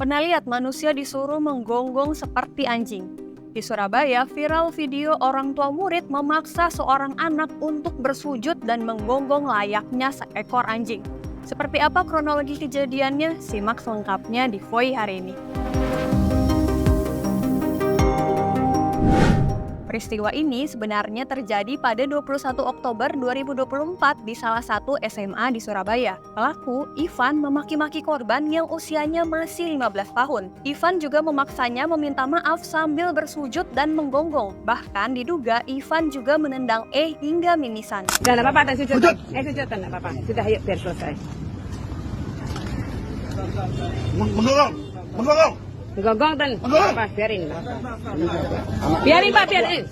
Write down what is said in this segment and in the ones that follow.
Pernah lihat manusia disuruh menggonggong seperti anjing? Di Surabaya, viral video orang tua murid memaksa seorang anak untuk bersujud dan menggonggong layaknya seekor anjing. Seperti apa kronologi kejadiannya? Simak selengkapnya di Voi hari ini. Peristiwa ini sebenarnya terjadi pada 21 Oktober 2024 di salah satu SMA di Surabaya. Pelaku, Ivan, memaki-maki korban yang usianya masih 15 tahun. Ivan juga memaksanya meminta maaf sambil bersujud dan menggonggong. Bahkan diduga Ivan juga menendang E hingga mimisan. Udah, nggak apa-apa, sujud. Sujud, nggak apa-apa. Sudah, yuk, biar selesai. Menggonggong. Gonggong dan apa? Biarin. Biarin, Pak, biarin.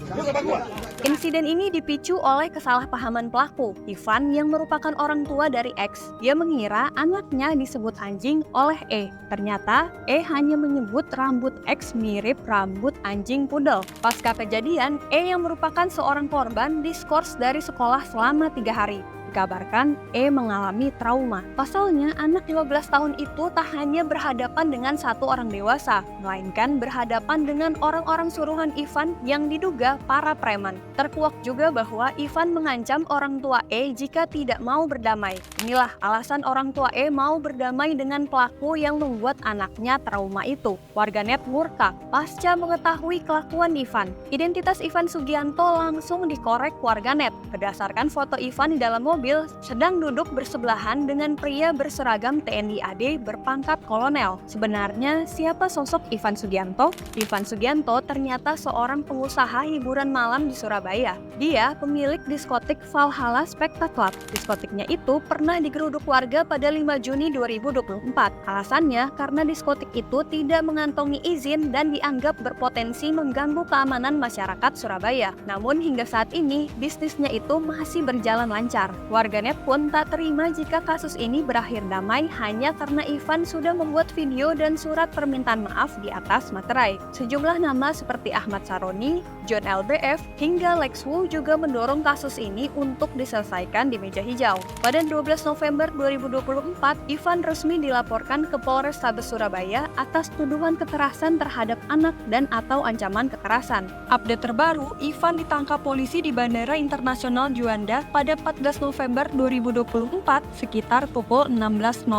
Insiden ini dipicu oleh kesalahpahaman pelaku, Ivan yang merupakan orang tua dari X. Dia mengira anaknya disebut anjing oleh E. Ternyata E hanya menyebut rambut X mirip rambut anjing poodle. Pasca kejadian, E yang merupakan seorang korban diskors dari sekolah selama 3 hari. Dikabarkan E mengalami trauma. Pasalnya, anak 15 tahun itu tak hanya berhadapan dengan satu orang dewasa, melainkan berhadapan dengan orang-orang suruhan Ivan yang diduga para preman. Terkuak juga bahwa Ivan mengancam orang tua E jika tidak mau berdamai. Inilah alasan orang tua E mau berdamai dengan pelaku yang membuat anaknya trauma itu. Warganet murka pasca mengetahui kelakuan Ivan. Identitas Ivan Sugianto langsung dikorek warganet. Berdasarkan foto Ivan di dalam mobil sedang duduk bersebelahan dengan pria berseragam TNI AD berpangkat kolonel. Sebenarnya siapa sosok Ivan Sugianto? Ivan Sugianto ternyata seorang pengusaha hiburan malam di Surabaya. Dia pemilik diskotik Valhalla Spectacle. Diskotiknya itu pernah digeruduk warga pada 5 Juni 2024. Alasannya karena diskotik itu tidak mengantongi izin dan dianggap berpotensi mengganggu keamanan masyarakat Surabaya. Namun hingga saat ini bisnisnya itu masih berjalan lancar. Warganet pun tak terima jika kasus ini berakhir damai hanya karena Ivan sudah membuat video dan surat permintaan maaf di atas materai. Sejumlah nama seperti Ahmad Saroni, John LBF, hingga Lex Wu juga mendorong kasus ini untuk diselesaikan di meja hijau. Pada 12 November 2024, Ivan resmi dilaporkan ke Polrestabes Surabaya atas tuduhan kekerasan terhadap anak dan atau ancaman kekerasan. Update terbaru, Ivan ditangkap polisi di Bandara Internasional Juanda pada 14 November 2024 sekitar pukul 16.00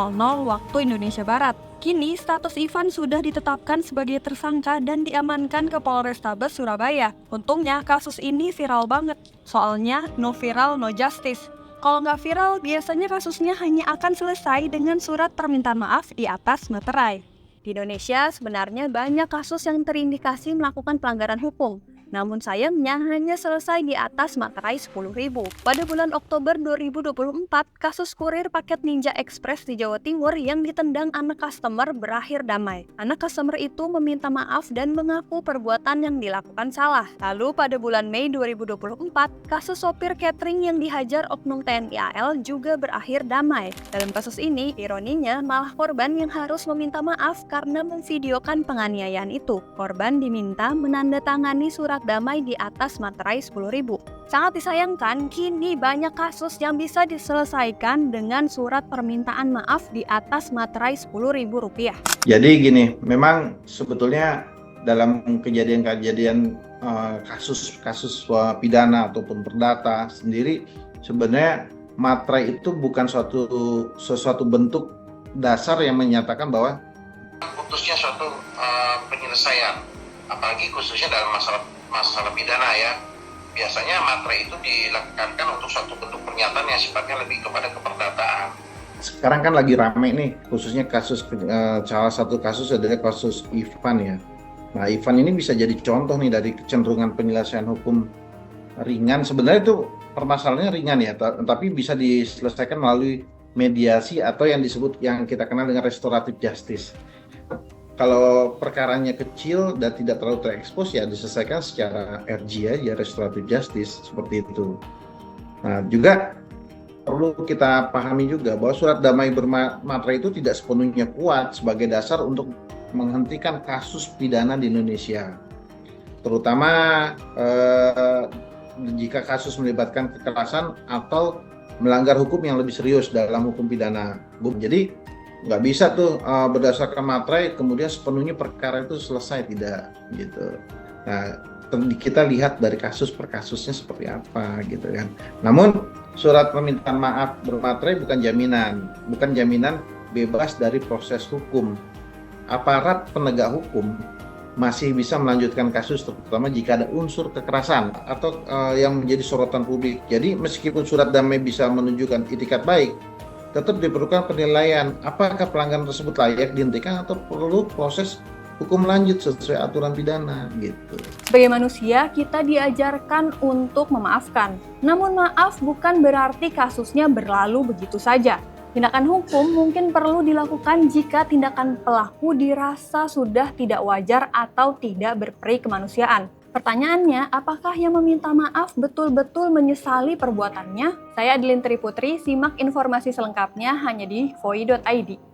waktu Indonesia Barat. Kini status Ivan sudah ditetapkan sebagai tersangka dan diamankan ke Polrestabes Surabaya. Untungnya kasus ini viral banget, soalnya no viral no justice. Kalau nggak viral, biasanya kasusnya hanya akan selesai dengan surat permintaan maaf di atas materai. Di Indonesia sebenarnya banyak kasus yang terindikasi melakukan pelanggaran hukum. Namun sayangnya hanya selesai di atas materai 10.000. Pada bulan Oktober 2024, kasus kurir paket Ninja Express di Jawa Timur yang ditendang anak customer berakhir damai. Anak customer itu meminta maaf dan mengaku perbuatan yang dilakukan salah. Lalu pada bulan Mei 2024, kasus sopir catering yang dihajar oknum TNI AL juga berakhir damai. Dalam kasus ini, ironinya malah korban yang harus meminta maaf karena memvideokan penganiayaan itu. Korban diminta menandatangani surat damai di atas materai 10.000. Sangat disayangkan, kini banyak kasus yang bisa diselesaikan dengan surat permintaan maaf di atas materai Rp10.000. Jadi gini, memang sebetulnya dalam kejadian-kejadian kasus pidana ataupun perdata sendiri, sebenarnya materai itu bukan sesuatu bentuk dasar yang menyatakan bahwa putusnya suatu penyelesaian, apalagi khususnya dalam masalah pidana ya. Biasanya materai itu dilakukan untuk suatu bentuk pernyataan yang sifatnya lebih kepada keperdataan. Sekarang kan lagi rame nih, khususnya kasus salah satu kasus adalah kasus Ivan ya. Nah, Ivan ini bisa jadi contoh nih dari kecenderungan penyelesaian hukum ringan. Sebenarnya itu permasalahannya ringan ya, tapi bisa diselesaikan melalui mediasi atau yang kita kenal dengan restoratif justice. Kalau perkaranya kecil dan tidak terlalu terekspos ya diselesaikan secara RG aja, restoratif justice, seperti itu. Nah, juga perlu kita pahami juga bahwa surat damai bermaterai itu tidak sepenuhnya kuat sebagai dasar untuk menghentikan kasus pidana di Indonesia. Terutama jika kasus melibatkan kekerasan atau melanggar hukum yang lebih serius dalam hukum pidana. Jadi nggak bisa tuh berdasarkan materai kemudian sepenuhnya perkara itu selesai, tidak gitu. Nah, kita lihat dari kasus per kasusnya seperti apa gitu kan. Namun surat permintaan maaf bermaterai bukan jaminan bebas dari proses hukum. Aparat penegak hukum masih bisa melanjutkan kasus, terutama jika ada unsur kekerasan atau yang menjadi sorotan publik. Jadi meskipun surat damai bisa menunjukkan itikat baik, tetap diperlukan penilaian apakah pelanggaran tersebut layak dihentikan atau perlu proses hukum lanjut sesuai aturan pidana gitu. Sebagai manusia, kita diajarkan untuk memaafkan. Namun maaf bukan berarti kasusnya berlalu begitu saja. Tindakan hukum mungkin perlu dilakukan jika tindakan pelaku dirasa sudah tidak wajar atau tidak berperi kemanusiaan. Pertanyaannya, apakah yang meminta maaf betul-betul menyesali perbuatannya? Saya Adeline Triputri, simak informasi selengkapnya hanya di voi.id.